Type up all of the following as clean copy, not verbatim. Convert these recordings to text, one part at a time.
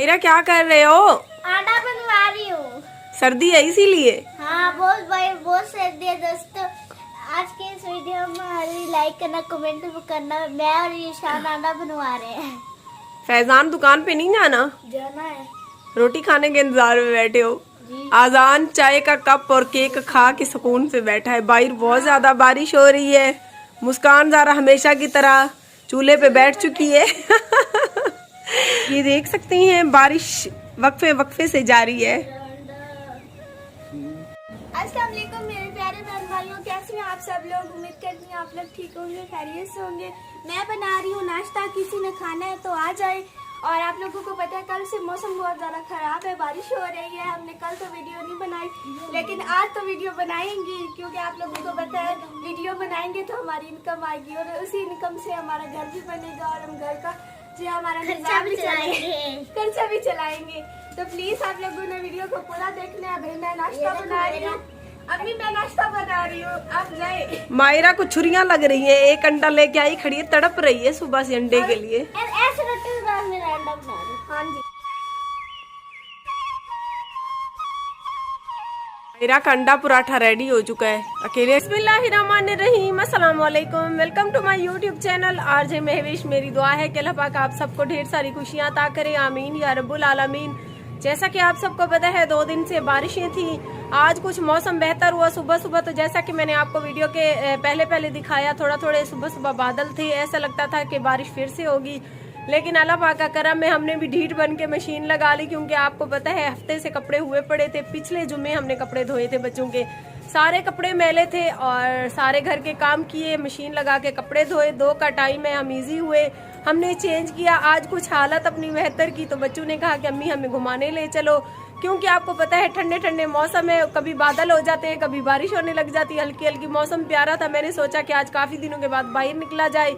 मेरा क्या कर रहे हो? आटा बनवा रही हूँ। सर्दी है इसीलिए? हाँ बहुत भाई, बहुत सर्दी है दोस्तों। आज के इस वीडियो में लाइक करना, कमेंट करना। मैं और ईशान आटा बनवा रहे हैं। फैजान दुकान पे नहीं जाना? जाना है। रोटी खाने के इंतजार में बैठे हो? आजान चाय का कप और केक खा के सुकून से बैठा है। बाहर बहुत ज्यादा बारिश हो रही है। मुस्कान ज़ारा हमेशा की तरह चूल्हे पे बैठ चुकी है। ये देख सकते हैं बारिश वक्फे वक्फे से जारी है। अस्सलाम वालेकुम मेरे प्यारे बहन भाइयों, कैसे हैं आप सब लोग? उम्मीद करती हूँ आप लोग ठीक होंगे, खैरियत से होंगे। मैं बना रही हूँ नाश्ता, किसी ने खाना है तो आ जाए। और आप लोगों को पता है कल से मौसम बहुत ज़्यादा ख़राब है, बारिश हो रही है। हमने कल तो वीडियो नहीं बनाई, लेकिन आज तो वीडियो बनाएंगे, क्योंकि आप लोगों को पता है वीडियो बनाएंगे तो हमारी इनकम आएगी और उसी इनकम से हमारा घर भी बनेगा और हम घर का जो हमारा खर्चा भी चलाएंगे। तो प्लीज आप लोगों ने वीडियो को पूरा देखना है। भाई मैं नाश्ता बना रही हूँ, अभी मैं नाश्ता बना रही हूँ, आप जाए। मायरा को छुरियां लग रही है, एक अंडा लेके आई खड़ी है, तड़प रही है सुबह से अंडे के लिए। ऐसे रोटी के बाद मेरा अंडा बना रही हूँ। हाँ जी, मायरा का अंडा पराठा रेडी हो चुका है अकेले। बिस्मिल्लाहिर्रहमानिर्रहीम, अस्सलाम वालेकुम, welcome to my YouTube channel RJ Mahvish. मेरी दुआ है कि अल्लाह पाक आप सबको ढेर सारी खुशियां अता करे, आमीन या रब्बुल आलमीन। जैसा कि आप सबको पता है 2 दिन से बारिशें थी, आज कुछ मौसम बेहतर हुआ सुबह सुबह। तो जैसा कि मैंने आपको वीडियो के पहले दिखाया, थोड़े सुबह सुबह बादल थे, ऐसा लगता था कि बारिश फिर से होगी। लेकिन अल्लाह पाक का करम में हमने भी ढीठ बन के मशीन लगा ली, क्योंकि आपको पता है हफ्ते से कपड़े हुए पड़े थे। पिछले जुम्मे हमने कपड़े धोए थे, बच्चों के सारे कपड़े मैले थे और सारे घर के काम किए, मशीन लगा के कपड़े धोए। 2 का टाइम है, हम इजी हुए, हमने चेंज किया। आज कुछ हालत अपनी बेहतर की तो बच्चों ने कहा कि अम्मी हमें घुमाने ले चलो, क्योंकि आपको पता है ठंडे ठंडे मौसम है, कभी बादल हो जाते हैं, कभी बारिश होने लग जाती है, हल्की हल्की मौसम प्यारा था। मैंने सोचा कि आज काफी दिनों के बाद बाहर निकला जाए,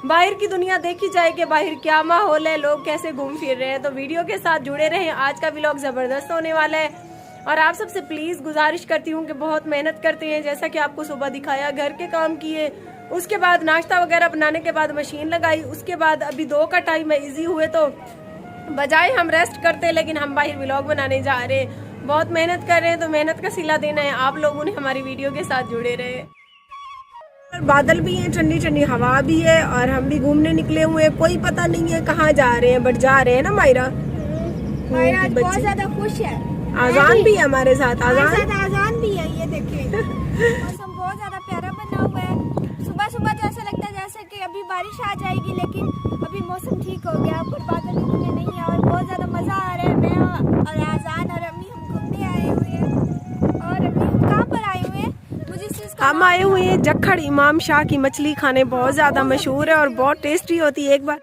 बाहर की दुनिया देखी जाए कि बाहर क्या माहौल है, लोग कैसे घूम फिर रहे हैं। तो वीडियो के साथ जुड़े रहें, आज का व्लॉग जबरदस्त होने वाला है। और आप सबसे प्लीज गुजारिश करती हूँ कि बहुत मेहनत करते हैं, जैसा कि आपको सुबह दिखाया, घर के काम किए, उसके बाद नाश्ता वगैरह बनाने के बाद मशीन लगाई, उसके बाद अभी 2 का टाइम है, इजी हुए तो बजाय हम रेस्ट करते, लेकिन हम बाहर व्लॉग बनाने जा रहे हैं। बहुत मेहनत कर रहे हैं, तो मेहनत का सिला देना है। आप लोगों ने हमारी वीडियो के साथ जुड़े रहे। बादल भी हैं, ठंडी ठंडी हवा भी है और हम भी घूमने निकले हुए हैं। कोई पता नहीं है कहाँ जा रहे हैं, बट जा रहे हैं ना मायरा। मायरा बहुत ज्यादा खुश है। आजान भी है हमारे साथ, आजान भी है। ये देखिए मौसम बहुत ज्यादा प्यारा बना हुआ है। सुबह सुबह तो ऐसा लगता है जैसे कि अभी बारिश आ जाएगी, लेकिन अभी मौसम ठीक हो गया, पर बादल इतने नहीं है और बहुत ज्यादा मजा आ रहा है। मैं और आजान और अम्मी हम घूमने आए हुए हैं। और अभी हम कहाँ पर आए हुए हैं? मुझे इस चीज का हम आए हुए हैं जखड़ इमाम शाह की मछली खाने, बहुत ज्यादा मशहूर है और बहुत टेस्टी होती है। एक बार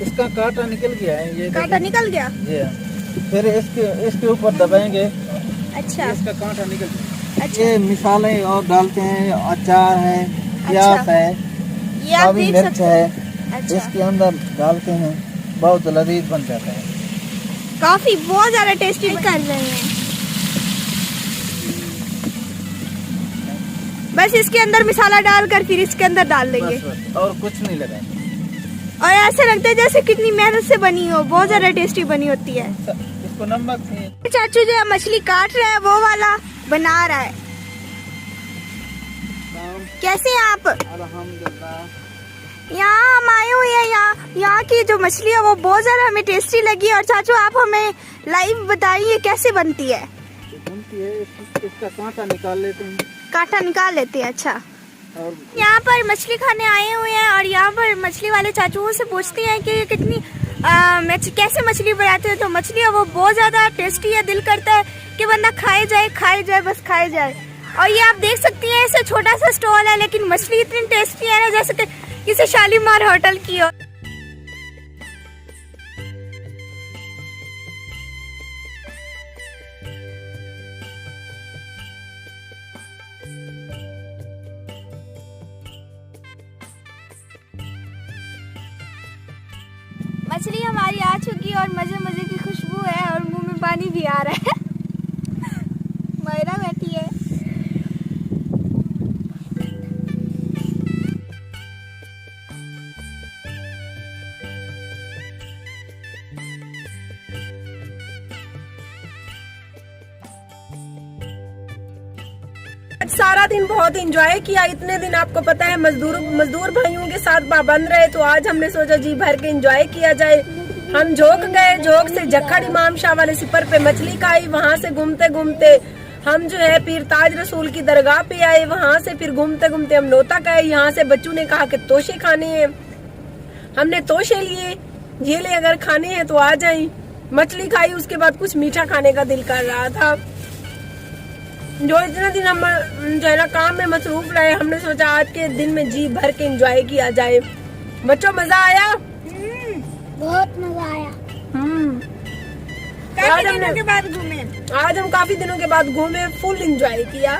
इसका कांटा निकल गया है, ये कांटा निकल गया। ये फिर इसके ऊपर दबाएंगे। अच्छा, इसका कांटा निकल गया। अच्छा। ये मिसालें और डालते हैं, अचार है, प्याज है, ये आप काली देख मिर्च सकते है, हैं। अच्छा, इसके अंदर डालते हैं, बहुत लजीज बन जाता है। काफी बहुत ज्यादा टेस्टी कर रहे हैं। बस इसके अंदर मसाला डालकर फिर इसके अंदर डाल देंगे, बस और कुछ नहीं लगाएंगे। और ऐसा लगता है जैसे कितनी मेहनत से बनी हो, बहुत ज्यादा टेस्टी बनी होती है। इसको नमक से चाचू जो मछली काट रहे हैं वो वाला बना रहा है। कैसे हैं आप? अल्हम्दुलिल्लाह। यहाँ हम आए हुए हैं, यहाँ की जो मछली है वो बहुत ज्यादा हमें टेस्टी लगी। और चाचू आप हमें लाइव बताइए कैसे बनती है? बनती है, इसका कांटा निकाल लेते हैं। कांटा निकाल लेते हैं। अच्छा, और यहाँ पर मछली खाने आए हुए हैं और यहाँ पर मछली वाले चाचुओं से पूछते हैं कि कितनी कैसे मछली बनाते हैं। तो मछली है वो बहुत ज्यादा टेस्टी है, दिल करता है कि बंदा खाए जाए, बस खाए जाए। और ये आप देख सकती हैं, ऐसे छोटा सा स्टॉल है, लेकिन मछली इतनी टेस्टी है ना, जैसे कि किसी शालीमार होटल की हो। हमारी आ चुकी है और मजे मजे की खुशबू है और मुंह में पानी भी आ रहा है। मायरा बैठी है। सारा दिन बहुत एंजॉय किया। इतने दिन आपको पता है मजदूर भाइयों के साथ पाबंद रहे, तो आज हमने सोचा जी भर के एंजॉय किया जाए। हम झोंक गए, झोंक से जखड़ इमाम शाह वाले सिपर पे मछली खाई। वहाँ से घूमते घूमते हम जो है पीर ताज रसूल की दरगाह पे आए। वहाँ से फिर घूमते घूमते हम नोता गए। यहाँ से बच्चों ने कहा कि तोशे खाने हैं, हमने तोशे लिए। ये ले अगर खाने हैं तो आ जाए। मछली खाई, उसके बाद कुछ मीठा खाने का दिल कर रहा था। जो इतना दिन हम जो है ना काम में मसरूफ रहे, हमने सोचा आज के दिन में जी भर के एंजॉय किया जाए। बच्चों मजा आया? बहुत मजा आया। काफी दिनों के बाद घूमे। आज हम काफी दिनों के बाद घूमे, फुल एंजॉय किया।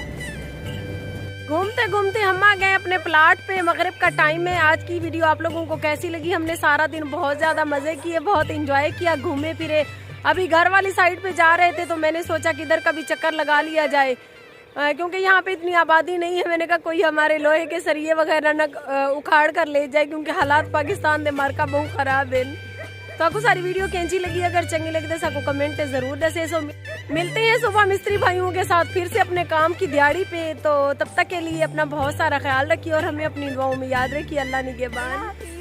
घूमते घूमते हम आ गए अपने प्लाट पे। मगरिब का टाइम है। आज की वीडियो आप लोगों को कैसी लगी? हमने सारा दिन बहुत ज्यादा मजे किए, बहुत एंजॉय किया, घूमे फिरे। अभी घर वाली साइड पे जा रहे थे तो मैंने सोचा कि इधर का भी चक्कर लगा लिया जाए, क्योंकि यहाँ पे इतनी आबादी नहीं है। मैंने कहा कोई हमारे लोहे के सरिये वगैरह न उखाड़ कर ले जाए, क्योंकि हालात पाकिस्तान दे मार्का बहुत खराब है। तो आपको सारी वीडियो कैसी लगी? अगर चंगी लगी तो सबको कमेंट जरूर दसे। सो मिलते हैं सुबह मिस्त्री भाइयों के साथ फिर से अपने काम की दिहाड़ी पे। तो तब तक के लिए अपना बहुत सारा ख्याल रखिए और हमें अपनी दुआओं में याद रखिए। अल्लाह निगहबान।